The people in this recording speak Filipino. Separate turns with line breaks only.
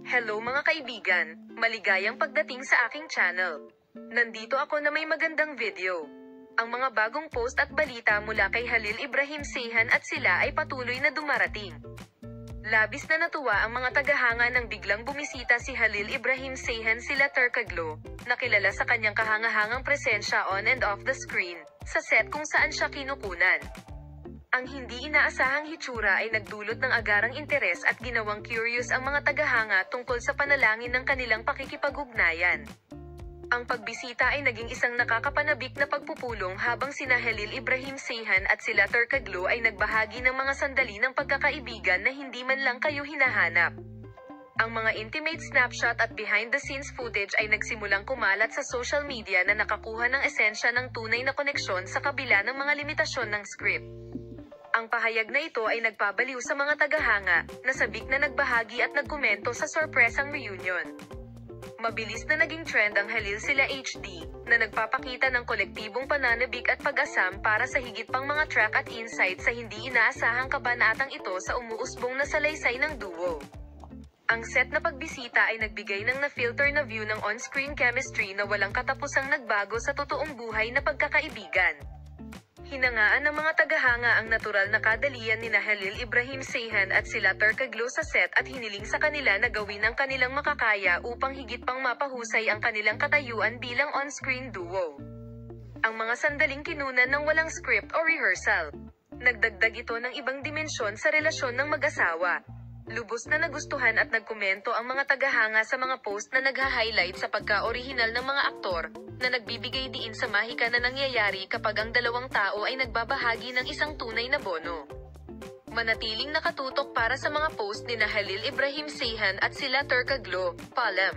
Hello mga kaibigan, maligayang pagdating sa aking channel. Nandito ako na may magandang video. Ang mga bagong post at balita mula kay Halil Ibrahim Ceyhan at sila ay patuloy na dumarating. Labis na natuwa ang mga tagahanga nang biglang bumisita si Halil Ibrahim Ceyhan sila Tercaglo, na kilala sa kanyang kahangahangang presensya on and off the screen, sa set kung saan siya kinukunan. Ang hindi inaasahang hitsura ay nagdulot ng agarang interes at ginawang curious ang mga tagahanga tungkol sa panalangin ng kanilang pakikipag-ugnayan. Ang pagbisita ay naging isang nakakapanabik na pagpupulong habang sina Halil Ibrahim Ceyhan at sila Tercaglo ay nagbahagi ng mga sandali ng pagkakaibigan na hindi man lang kayo hinahanap. Ang mga intimate snapshot at behind-the-scenes footage ay nagsimulang kumalat sa social media na nakakuha ng esensya ng tunay na koneksyon sa kabila ng mga limitasyon ng script. Ang pahayag na ito ay nagpabaliw sa mga tagahanga, na sabik na nagbahagi at nagkomento sa sorpresang reunion. Mabilis na naging trend ang Halil sila HD, na nagpapakita ng kolektibong pananabik at pag-asam para sa higit pang mga track at insight sa hindi inaasahang kabanatang ito sa umuusbong na salaysay ng duo. Ang set na pagbisita ay nagbigay ng na-filter na view ng on-screen chemistry na walang katapusang nagbago sa totoong buhay na pagkakaibigan. Hinangaan ng mga tagahanga ang natural na kadalian ni Halil Ibrahim Ceyhan at sila Tercaglo sa set at hiniling sa kanila na gawin ang kanilang makakaya upang higit pang mapahusay ang kanilang katayuan bilang on-screen duo. Ang mga sandaling kinunan ng walang script o rehearsal. Nagdagdag ito ng ibang dimensyon sa relasyon ng mag-asawa. Lubos na nagustuhan at nagkomento ang mga tagahanga sa mga post na nagha-highlight sa pagka-orihinal ng mga aktor, na nagbibigay diin sa mahika na nangyayari kapag ang dalawang tao ay nagbabahagi ng isang tunay na bono. Manatiling nakatutok para sa mga post ni Halil Ibrahim Ceyhan at sila Tercaglo, paalam.